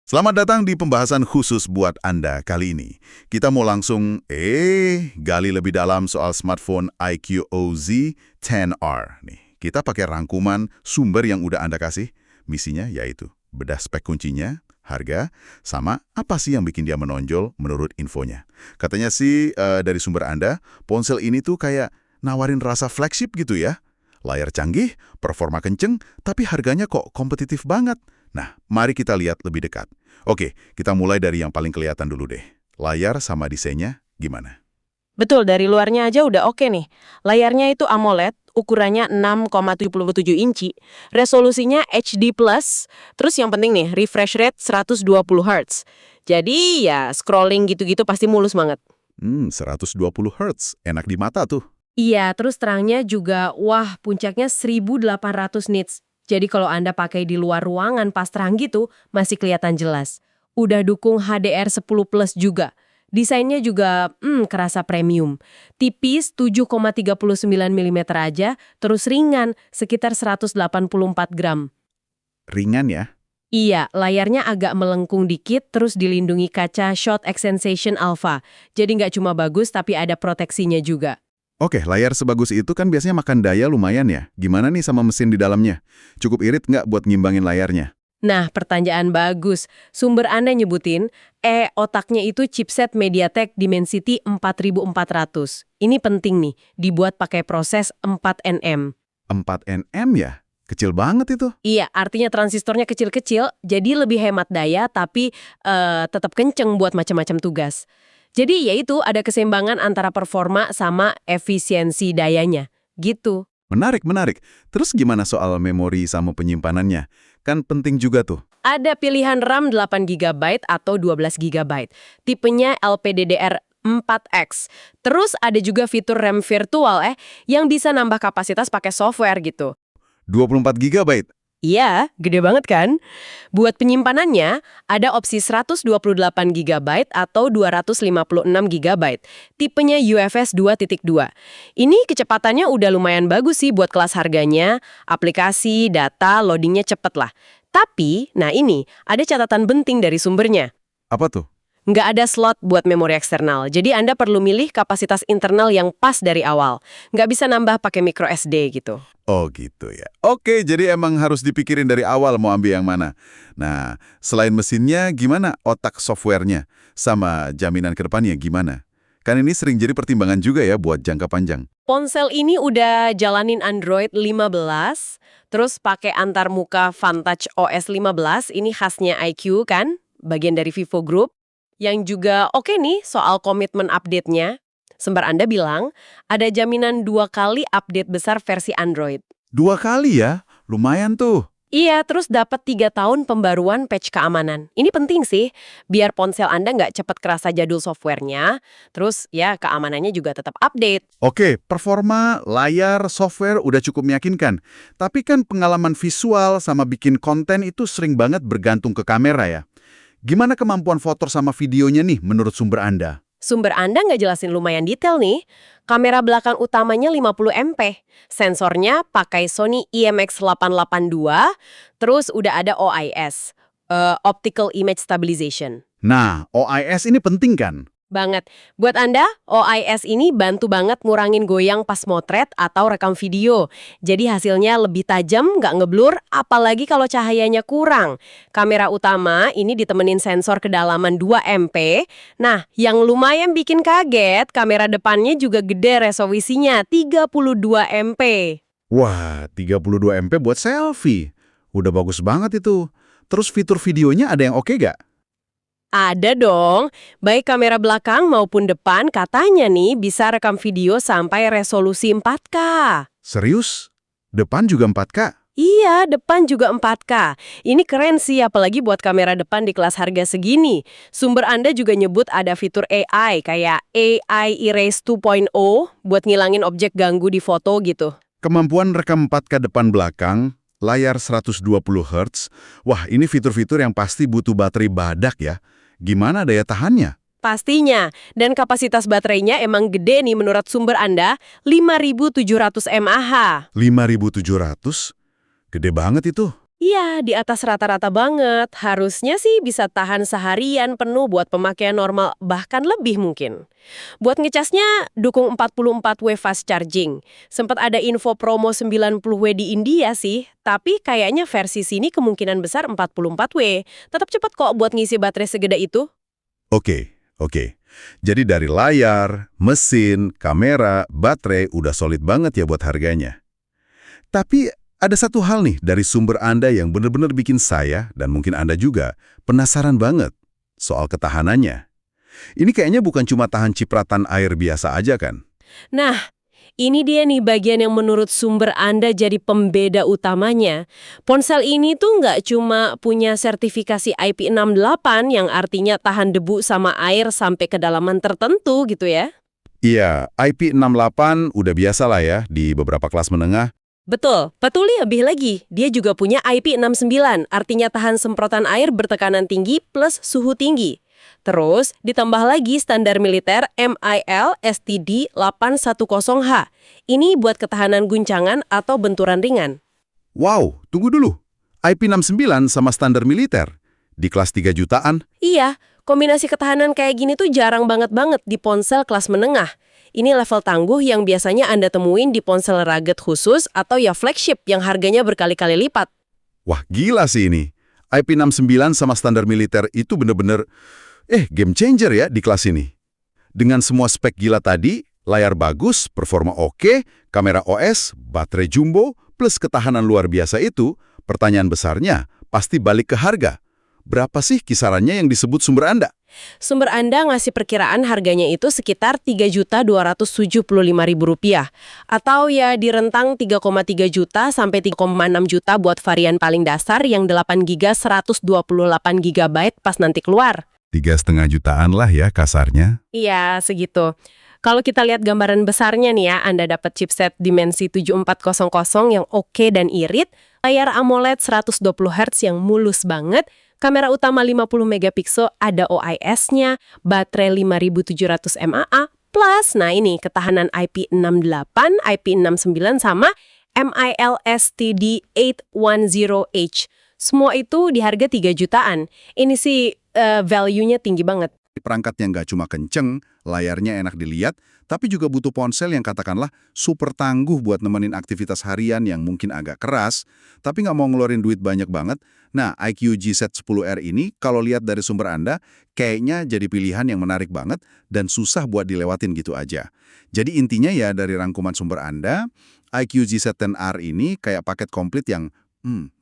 Selamat datang di pembahasan khusus buat Anda kali ini. Kita mau langsung gali lebih dalam soal smartphone iQOZ 10R. Nih, kita pakai rangkuman sumber yang udah Anda kasih. Misinya yaitu bedah spek kuncinya, harga, sama apa sih yang bikin dia menonjol menurut infonya. Katanya sih dari sumber Anda, ponsel ini tuh kayak nawarin rasa flagship gitu ya. Layar canggih, performa kenceng, tapi harganya kok kompetitif banget. Nah, mari kita lihat lebih dekat. Oke, kita mulai dari yang paling kelihatan dulu deh. Layar sama desainnya gimana? Betul, dari luarnya aja udah oke nih. Layarnya itu AMOLED, ukurannya 6,77 inci, resolusinya HD+, terus yang penting nih, refresh rate 120 Hz. Jadi ya scrolling gitu-gitu pasti mulus banget. 120 Hz, enak di mata tuh. Iya, terus terangnya juga, wah puncaknya 1800 nits. Jadi kalau Anda pakai di luar ruangan pas terang gitu, masih kelihatan jelas. Udah dukung HDR10 Plus juga. Desainnya juga, kerasa premium. Tipis 7,39 mm aja, terus ringan, sekitar 184 gram. Ringan ya? Iya, layarnya agak melengkung dikit, terus dilindungi kaca Shot Sensation Alpha. Jadi nggak cuma bagus, tapi ada proteksinya juga. Oke, layar sebagus itu kan biasanya makan daya lumayan ya. Gimana nih sama mesin di dalamnya? Cukup irit nggak buat ngimbangin layarnya? Nah, pertanyaan bagus. Sumber Anda nyebutin, otaknya itu chipset MediaTek Dimensity 4400. Ini penting nih, dibuat pakai proses 4nm. 4 nm ya? Kecil banget itu. Iya, artinya transistornya kecil-kecil, jadi lebih hemat daya, tapi tetap kenceng buat macam-macam tugas. Jadi yaitu ada keseimbangan antara performa sama efisiensi dayanya. Gitu. Menarik, menarik. Terus gimana soal memori sama penyimpanannya? Kan penting juga tuh. Ada pilihan RAM 8 GB atau 12 GB. Tipenya LPDDR4X. Terus ada juga fitur RAM virtual yang bisa nambah kapasitas pakai software gitu. 24 GB. Iya, gede banget kan? Buat penyimpanannya, ada opsi 128 GB atau 256 GB. Tipenya UFS 2.2. Ini kecepatannya udah lumayan bagus sih buat kelas harganya, aplikasi, data, loadingnya cepet lah. Tapi, nah ini, ada catatan penting dari sumbernya. Apa tuh? Nggak ada slot buat memori eksternal, jadi Anda perlu milih kapasitas internal yang pas dari awal. Nggak bisa nambah pakai micro SD gitu. Oh gitu ya. Oke, jadi emang harus dipikirin dari awal mau ambil yang mana. Nah, selain mesinnya, gimana otak softwarenya? Sama jaminan ke depannya gimana? Kan ini sering jadi pertimbangan juga ya buat jangka panjang. Ponsel ini udah jalanin Android 15, terus pakai antarmuka Vantage OS 15, ini khasnya iQ kan, bagian dari Vivo Group. Yang juga oke nih soal komitmen update-nya. Sumber Anda bilang, ada jaminan 2 kali update besar versi Android. 2 kali ya? Lumayan tuh. Iya, terus dapat 3 tahun pembaruan patch keamanan. Ini penting sih, biar ponsel Anda nggak cepat kerasa jadul softwarenya, terus ya keamanannya juga tetap update. Oke, performa, layar, software udah cukup meyakinkan. Tapi kan pengalaman visual sama bikin konten itu sering banget bergantung ke kamera ya. Gimana kemampuan foto sama videonya nih menurut sumber Anda? Sumber Anda nggak jelasin lumayan detail nih. Kamera belakang utamanya 50 MP. Sensornya pakai Sony IMX882, terus udah ada OIS, Optical Image Stabilization. Nah, OIS ini penting kan? Banget. Buat Anda, OIS ini bantu banget ngurangin goyang pas motret atau rekam video. Jadi hasilnya lebih tajam, nggak ngeblur, apalagi kalau cahayanya kurang. Kamera utama ini ditemenin sensor kedalaman 2 MP. Nah, yang lumayan bikin kaget, kamera depannya juga gede resolusinya, 32 MP. Wah, 32 MP buat selfie. Udah bagus banget itu. Terus fitur videonya ada yang oke gak? Ada dong, baik kamera belakang maupun depan katanya nih bisa rekam video sampai resolusi 4K. Serius? Depan juga 4K? Iya, depan juga 4K. Ini keren sih, apalagi buat kamera depan di kelas harga segini. Sumber Anda juga nyebut ada fitur AI, kayak AI Erase 2.0 buat ngilangin objek ganggu di foto gitu. Kemampuan rekam 4K depan belakang, layar 120 Hz. Wah, ini fitur-fitur yang pasti butuh baterai badak ya. Gimana daya tahannya? Pastinya, dan kapasitas baterainya emang gede nih menurut sumber Anda, 5.700 mAh. 5.700? Gede banget itu. Iya, di atas rata-rata banget. Harusnya sih bisa tahan seharian penuh buat pemakaian normal, bahkan lebih mungkin. Buat ngecasnya, dukung 44W fast charging. Sempat ada info promo 90W di India sih, tapi kayaknya versi sini kemungkinan besar 44W. Tetap cepat kok buat ngisi baterai segede itu. Oke, oke. Jadi dari layar, mesin, kamera, baterai udah solid banget ya buat harganya. Tapi ada satu hal nih dari sumber Anda yang benar-benar bikin saya, dan mungkin Anda juga, penasaran banget soal ketahanannya. Ini kayaknya bukan cuma tahan cipratan air biasa aja kan? Nah, ini dia nih bagian yang menurut sumber Anda jadi pembeda utamanya. Ponsel ini tuh nggak cuma punya sertifikasi IP68 yang artinya tahan debu sama air sampai kedalaman tertentu gitu ya. Iya, IP68 udah biasa lah ya di beberapa kelas menengah. Betul lebih lagi. Dia juga punya IP69, artinya tahan semprotan air bertekanan tinggi plus suhu tinggi. Terus, ditambah lagi standar militer MIL STD 810H. Ini buat ketahanan guncangan atau benturan ringan. Wow, tunggu dulu. IP69 sama standar militer di kelas 3 jutaan. Iya, kombinasi ketahanan kayak gini tuh jarang banget di ponsel kelas menengah. Ini level tangguh yang biasanya Anda temuin di ponsel rugged khusus atau ya flagship yang harganya berkali-kali lipat. Wah, gila sih ini. IP69 sama standar militer itu bener-bener game changer ya di kelas ini. Dengan semua spek gila tadi, layar bagus, performa oke, kamera OS, baterai jumbo, plus ketahanan luar biasa itu, pertanyaan besarnya pasti balik ke harga. Berapa sih kisarannya yang disebut sumber Anda? Sumber Anda ngasih perkiraan harganya itu sekitar Rp3.275.000 atau ya di rentang 3,3 juta sampai 3,6 juta buat varian paling dasar yang 8 GB 128 GB pas nanti keluar. 3,5 jutaan lah ya kasarnya. Iya, segitu. Kalau kita lihat gambaran besarnya nih ya, Anda dapat chipset Dimensity 7400 yang oke dan irit, layar AMOLED 120Hz yang mulus banget, kamera utama 50 megapiksel ada OIS-nya, baterai 5700 mAh, plus, nah ini ketahanan IP68, IP69 sama MILSTD 810H. Semua itu di harga 3 jutaan. Ini sih value-nya tinggi banget. Perangkatnya nggak cuma kenceng, layarnya enak dilihat, tapi juga butuh ponsel yang katakanlah super tangguh buat nemenin aktivitas harian yang mungkin agak keras, tapi nggak mau ngeluarin duit banyak banget. Nah, iQOO GZ10R ini, kalau lihat dari sumber Anda, kayaknya jadi pilihan yang menarik banget dan susah buat dilewatin gitu aja. Jadi intinya ya dari rangkuman sumber Anda, iQOO GZ10R ini kayak paket komplit yang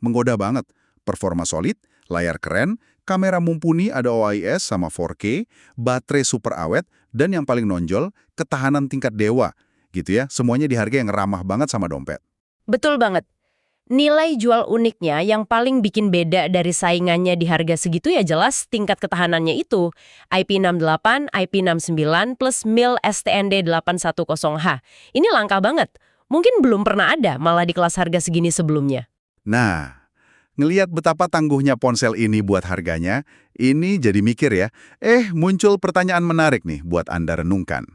menggoda banget. Performa solid, layar keren, kamera mumpuni ada OIS sama 4K, baterai super awet, dan yang paling nonjol, ketahanan tingkat dewa. Gitu ya, semuanya di harga yang ramah banget sama dompet. Betul banget. Nilai jual uniknya yang paling bikin beda dari saingannya di harga segitu ya jelas tingkat ketahanannya itu. IP68, IP69 plus MIL STND 810H. Ini langka banget. Mungkin belum pernah ada malah di kelas harga segini sebelumnya. Nah, ngelihat betapa tangguhnya ponsel ini buat harganya, ini jadi mikir ya, muncul pertanyaan menarik nih buat Anda renungkan.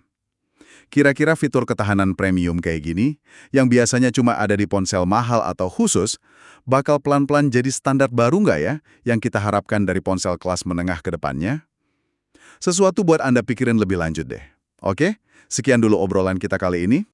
Kira-kira fitur ketahanan premium kayak gini, yang biasanya cuma ada di ponsel mahal atau khusus, bakal pelan-pelan jadi standar baru nggak ya, yang kita harapkan dari ponsel kelas menengah ke depannya? Sesuatu buat Anda pikirin lebih lanjut deh. Oke? Sekian dulu obrolan kita kali ini.